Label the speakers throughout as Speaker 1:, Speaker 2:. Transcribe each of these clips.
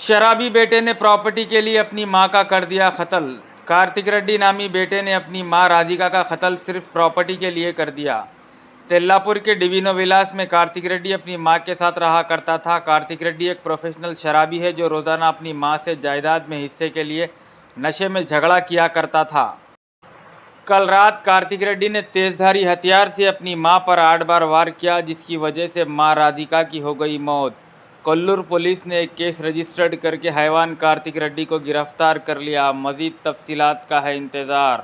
Speaker 1: शराबी बेटे ने प्रॉपर्टी के लिए अपनी मां का कर दिया कत्ल। कार्तिक रेड्डी नामी बेटे ने अपनी मां राधिका का कत्ल सिर्फ प्रॉपर्टी के लिए कर दिया। तेल्लापुर के डिविनो विलास में कार्तिक रेड्डी अपनी मां के साथ रहा करता था। कार्तिक रेड्डी एक प्रोफेशनल शराबी है जो रोज़ाना अपनी मां से जायदाद में हिस्से के लिए नशे में झगड़ा किया करता था। कल रात कार्तिक रेड्डी ने तेजधारी हथियार से अपनी मां पर 8 बार वार किया, जिसकी वजह से मां राधिका की हो गई मौत। कोल्लूर पुलिस ने एक केस रजिस्टर्ड करके हैवान कार्तिक रेड्डी को गिरफ्तार कर लिया। मजीद तफसीलात का है इंतज़ार।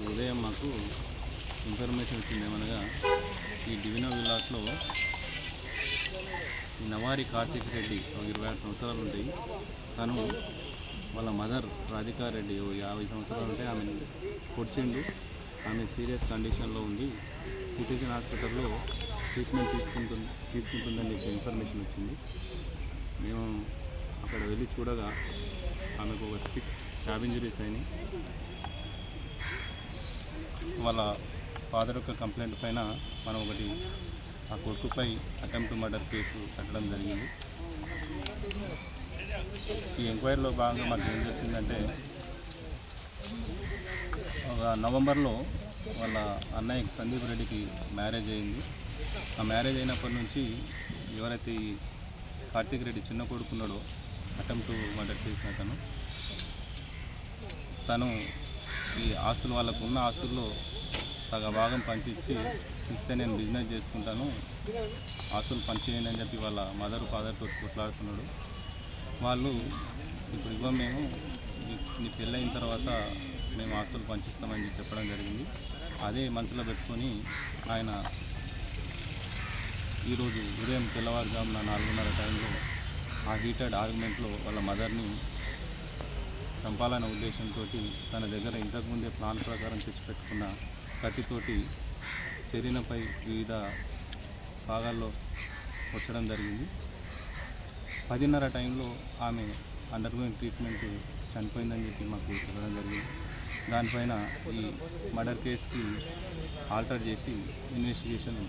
Speaker 2: ఉదయం మాకు ఇన్ఫర్మేషన్ వచ్చింది ఏమనగా ఈ డివినో విలాస్లో ఈ నవారి కార్తిక్ రెడ్డి ఒక 26 సంవత్సరాలు ఉంటాయి. తను వాళ్ళ మదర్ రాధికా రెడ్డి 50 సంవత్సరాలు ఉంటే ఆమెను పొడిచిండు. ఆమె సీరియస్ కండిషన్లో ఉంది. సిటిజన్ హాస్పిటల్లో ట్రీట్మెంట్ తీసుకుంటుందని చెప్పి ఇన్ఫర్మేషన్ వచ్చింది. మేము అక్కడ వెళ్ళి చూడగా ఆమెకు ఒక 6 స్టాబ్ ఇంజరీస్ అయినాయి. వాళ్ళ ఫాదర్ యొక్క కంప్లైంట్ పైన మనం ఒకటి ఆ కొడుకుపై అటెంప్ట్ మర్డర్ కేసు కట్టడం జరిగింది. ఈ ఎంక్వైరీలో భాగంగా మాకు ఏం తెలిసిందంటే ఒక నవంబర్లో వాళ్ళ అన్నయ్య సందీప్ రెడ్డికి మ్యారేజ్ అయింది. ఆ మ్యారేజ్ అయినప్పటి నుంచి ఎవరైతే ఈ కార్తిక్ రెడ్డి చిన్న కొడుకున్నాడో అటెంప్ట్ మర్డర్ చేసిన తను ఈ ఆస్తులు వాళ్ళకు ఉన్న ఆస్తుల్లో సగ భాగం పంచిచ్చి ఇస్తే నేను బిజినెస్ చేసుకుంటాను, ఆస్తులు పంచేయండి అని చెప్పి వాళ్ళ మదర్ ఫాదర్తో కొట్లాడుతున్నాడు. వాళ్ళు ఇప్పుడు ఇవ్వం, మేము నీ పెళ్ళైన తర్వాత మేము ఆస్తులు పంచిస్తామని చెప్పడం జరిగింది. అదే మనసులో పెట్టుకొని ఆయన ఈరోజు ఉదయం తెల్లవారుజామున 4:30 టైంలో ఆ హీటెడ్ ఆర్గ్యుమెంట్లో వాళ్ళ మదర్ని చంపాలనే ఉద్దేశంతో తన దగ్గర ఇంతకుముందే ప్లాన్ ప్రకారం తెచ్చిపెట్టుకున్న కత్తితోటి శరీరంపై వివిధ భాగాల్లో వచ్చడం జరిగింది. 10:30 టైంలో ఆమె అండర్గోయింగ్ ట్రీట్మెంట్ చనిపోయిందని చెప్పి మాకు చెప్పడం జరిగింది. దానిపైన ఈ మర్డర్ కేసుకి ఆల్టర్ చేసి ఇన్వెస్టిగేషన్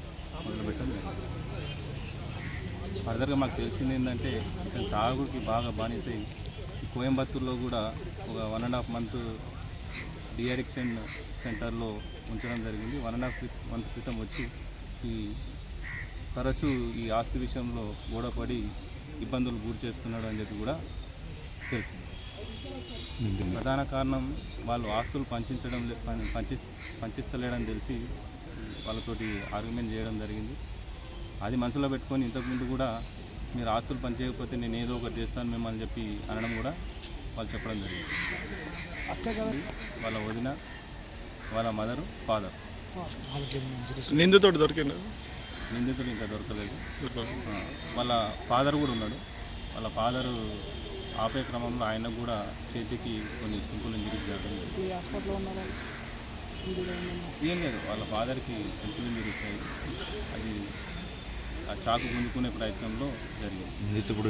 Speaker 2: మొదలుపెట్టడం జరిగింది. ఫర్దర్గా మాకు తెలిసింది ఏంటంటే ఇతను తాగుడికి బాగా బానిసై కోయంబత్తూరులో కూడా ఒక 1.5 మంత్ డిఅడిక్షన్ సెంటర్లో ఉంచడం జరిగింది. 1.5 మంత్ క్రితం వచ్చి ఈ తరచూ ఈ ఆస్తి విషయంలో గొడవపడి ఇబ్బందులు గురి చేస్తున్నాడు అని చెప్పి కూడా తెలిసింది. ప్రధాన కారణం వాళ్ళు ఆస్తులు పంచిస్తలేడని తెలిసి వాళ్ళతోటి ఆర్గ్యుమెంట్ చేయడం జరిగింది. అది మనసులో పెట్టుకొని ఇంతకుముందు కూడా మీరు ఆస్తులు పనిచేయకపోతే నేను ఏదో ఒకటి చేస్తాను మిమ్మల్ని చెప్పి అనడం కూడా వాళ్ళు చెప్పడం జరిగింది. వాళ్ళ వదిన, వాళ్ళ మదరు, ఫాదర్.
Speaker 3: నిందితుడు దొరికిండు?
Speaker 2: నిందితుడు ఇంకా దొరకలేదు. వాళ్ళ ఫాదర్ కూడా ఉన్నాడు. వాళ్ళ ఫాదరు ఆపే క్రమంలో ఆయనకు కూడా చేతికి కొన్ని సింపుల్ ఇంజరీస్ జరిగింది. ఏం లేదు, వాళ్ళ ఫాదర్కి సింపుల్ ఇంజరీస్ అయ్యి అది ఆ చాకు గుంజుకునే ప్రయత్నంలో జరిగింది.
Speaker 3: ఇప్పుడు